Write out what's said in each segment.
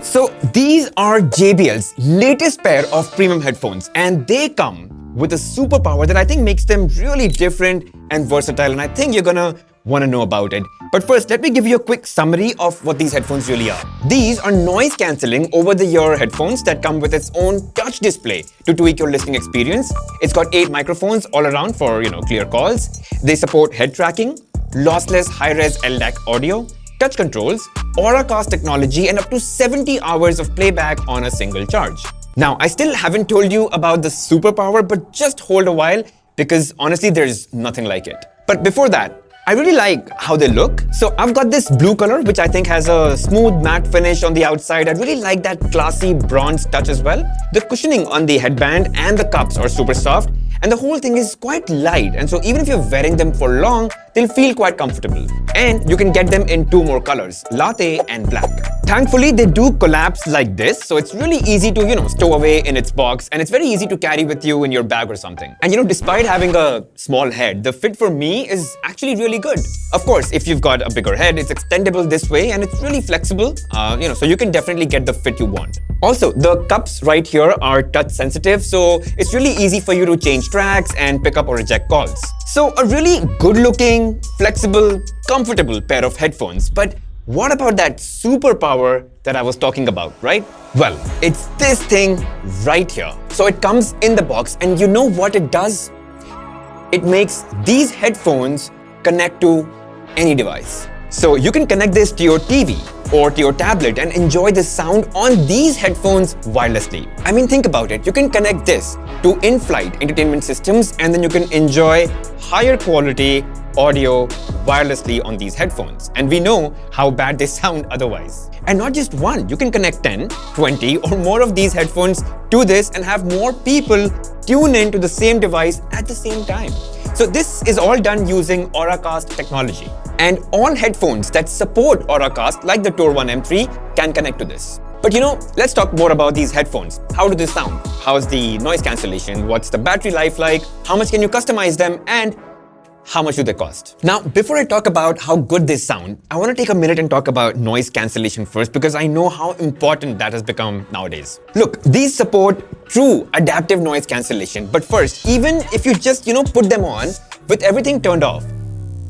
So these are JBL's latest pair of premium headphones, and they come with a superpower that I think makes them really different and versatile, and I think you're gonna want to know about it. But first, let me give you a quick summary of what these headphones really are. These are noise cancelling over-the-ear headphones that come with its own touch display to tweak your listening experience. It's got 8 microphones all around for, clear calls. They support head tracking, lossless high-res LDAC audio, touch controls, Auracast technology, and up to 70 hours of playback on a single charge. Now, I still haven't told you about the superpower, but just hold a while because honestly, there's nothing like it. But before that, I really like how they look. So I've got this blue color, which I think has a smooth matte finish on the outside. I really like that classy bronze touch as well. The cushioning on the headband and the cups are super soft, and the whole thing is quite light. And so even if you're wearing them for long, they'll feel quite comfortable. And you can get them in 2 more colors, latte and black. Thankfully, they do collapse like this, so it's really easy to, stow away in its box, and it's very easy to carry with you in your bag or something. And despite having a small head, the fit for me is actually really good. Of course, if you've got a bigger head, it's extendable this way, and it's really flexible, so you can definitely get the fit you want. Also, the cups right here are touch sensitive, so it's really easy for you to change tracks and pick up or reject calls. So a really good looking, flexible, comfortable pair of headphones. But what about that superpower that I was talking about, right? Well, it's this thing right here. So it comes in the box, and you know what it does? It makes these headphones connect to any device. So you can connect this to your TV or to your tablet and enjoy the sound on these headphones wirelessly. I mean, think about it. You can connect this to in-flight entertainment systems, and then you can enjoy higher quality audio wirelessly on these headphones. And we know how bad they sound otherwise. And not just one, you can connect 10, 20 or more of these headphones to this and have more people tune in to the same device at the same time. So this is all done using Auracast technology. And all headphones that support Auracast, like the Tour One M3, can connect to this. But let's talk more about these headphones. How do they sound? How's the noise cancellation? What's the battery life like? How much can you customize them? And how much do they cost? Now, before I talk about how good they sound, I want to take a minute and talk about noise cancellation first, because I know how important that has become nowadays. Look, these support true adaptive noise cancellation. But first, even if you just, put them on with everything turned off,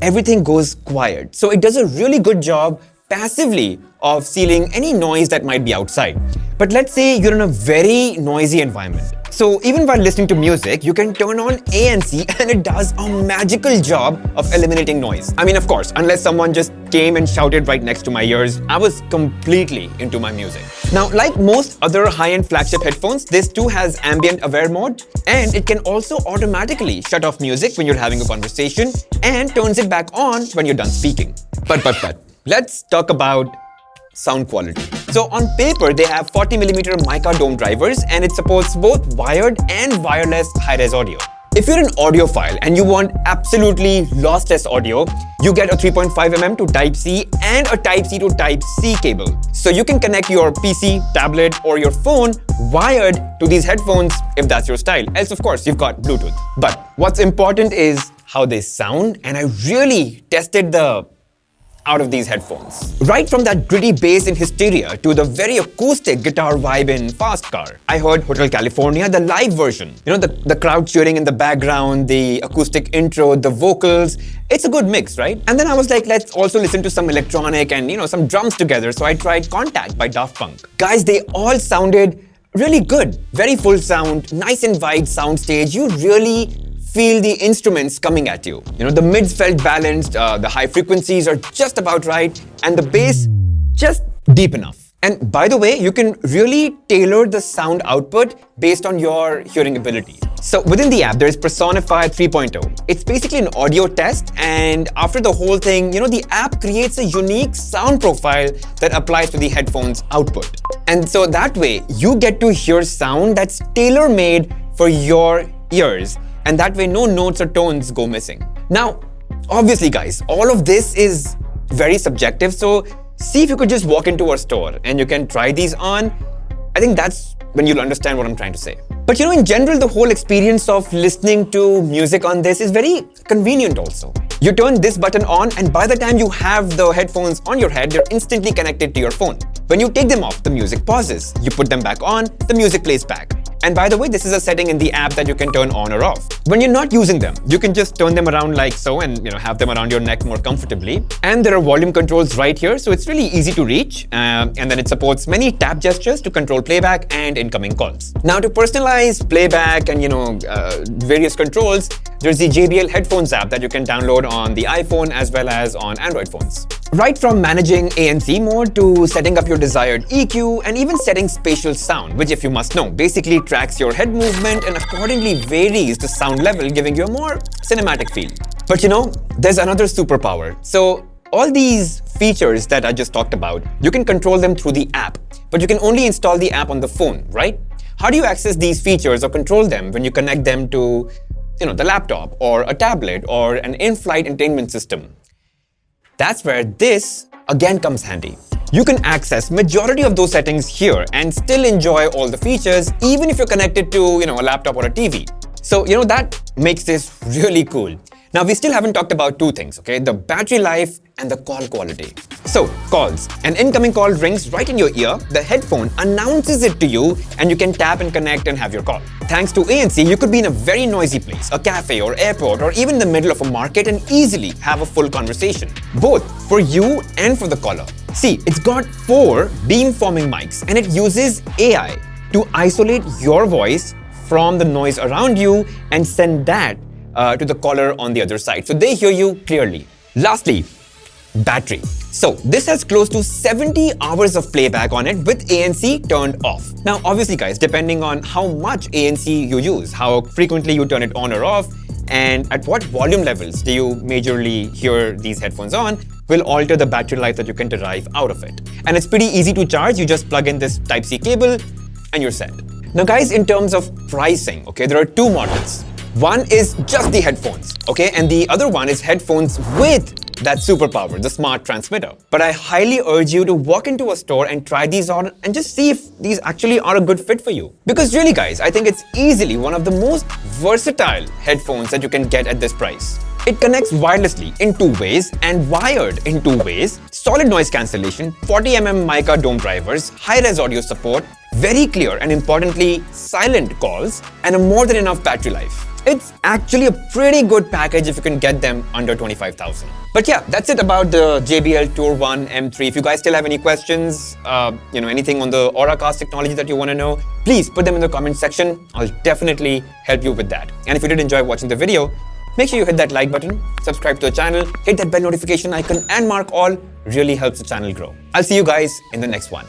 everything goes quiet. So it does a really good job passively of sealing any noise that might be outside. But let's say you're in a very noisy environment. So even while listening to music, you can turn on ANC and it does a magical job of eliminating noise. I mean, of course, unless someone just came and shouted right next to my ears, I was completely into my music. Now, like most other high-end flagship headphones, this too has ambient aware mode, and it can also automatically shut off music when you're having a conversation and turns it back on when you're done speaking. But let's talk about sound quality. So on paper, they have 40mm mica dome drivers, and it supports both wired and wireless high-res audio. If you're an audiophile and you want absolutely lossless audio, you get a 3.5mm to Type-C and a Type-C to Type-C cable. So you can connect your PC, tablet, or your phone wired to these headphones if that's your style. Else, of course, you've got Bluetooth. But what's important is how they sound, and I really tested the out of these headphones. Right from that gritty bass in Hysteria to the very acoustic guitar vibe in Fast Car. I heard Hotel California, the live version. The crowd cheering in the background, the acoustic intro, the vocals. It's a good mix, right? And then I was like, let's also listen to some electronic and, some drums together. So I tried Contact by Daft Punk. Guys, they all sounded really good. Very full sound, nice and wide soundstage. You really feel the instruments coming at you. The mids felt balanced, the high frequencies are just about right, and the bass just deep enough. And by the way, you can really tailor the sound output based on your hearing ability. So within the app, there's Personify 3.0. It's basically an audio test, and after the whole thing, the app creates a unique sound profile that applies to the headphones output. And so that way, you get to hear sound that's tailor-made for your ears. And that way, no notes or tones go missing. Now, obviously, guys, all of this is very subjective. So see if you could just walk into a store and you can try these on. I think that's when you'll understand what I'm trying to say. But in general, the whole experience of listening to music on this is very convenient also. You turn this button on, and by the time you have the headphones on your head, they're instantly connected to your phone. When you take them off, the music pauses. You put them back on, the music plays back. And by the way, this is a setting in the app that you can turn on or off. When you're not using them, you can just turn them around like so and have them around your neck more comfortably. And there are volume controls right here, so it's really easy to reach. And then it supports many tap gestures to control playback and incoming calls. Now to personalize playback and various controls, there's the JBL headphones app that you can download on the iPhone as well as on Android phones. Right from managing ANC mode to setting up your desired EQ and even setting spatial sound, which if you must know, basically tracks your head movement and accordingly varies the sound level, giving you a more cinematic feel. But there's another superpower. So all these features that I just talked about, you can control them through the app, but you can only install the app on the phone, right? How do you access these features or control them when you connect them to the laptop or a tablet or an in-flight entertainment system? That's where this again comes handy. You can access majority of those settings here and still enjoy all the features even if you're connected to a laptop or a TV. So that makes this really cool. Now we still haven't talked about two things, okay? The battery life and the call quality. So calls. An incoming call rings right in your ear, the headphone announces it to you and you can tap and connect and have your call. Thanks to ANC, you could be in a very noisy place, a cafe or airport or even in the middle of a market and easily have a full conversation, both for you and for the caller. See, it's got 4 beamforming mics and it uses AI to isolate your voice from the noise around you and send that to the caller on the other side, so they hear you clearly. Lastly, battery. So this has close to 70 hours of playback on it with ANC turned off. Now obviously guys, depending on how much ANC you use, how frequently you turn it on or off, and at what volume levels do you majorly hear these headphones on, will alter the battery life that you can derive out of it. And it's pretty easy to charge. You just plug in this Type-C cable and you're set. Now guys, in terms of pricing, okay, there are 2 models. One is just the headphones, okay? And the other one is headphones with that superpower, the smart transmitter. But I highly urge you to walk into a store and try these on and just see if these actually are a good fit for you. Because really guys, I think it's easily one of the most versatile headphones that you can get at this price. It connects wirelessly in 2 ways and wired in 2 ways, solid noise cancellation, 40mm mica dome drivers, high-res audio support, very clear and importantly, silent calls, and a more than enough battery life. It's actually a pretty good package if you can get them under 25,000. But yeah, that's it about the JBL Tour One M3. If you guys still have any questions, anything on the Auracast technology that you want to know, please put them in the comment section. I'll definitely help you with that. And if you did enjoy watching the video, make sure you hit that like button, subscribe to the channel, hit that bell notification icon and mark all. Really helps the channel grow. I'll see you guys in the next one.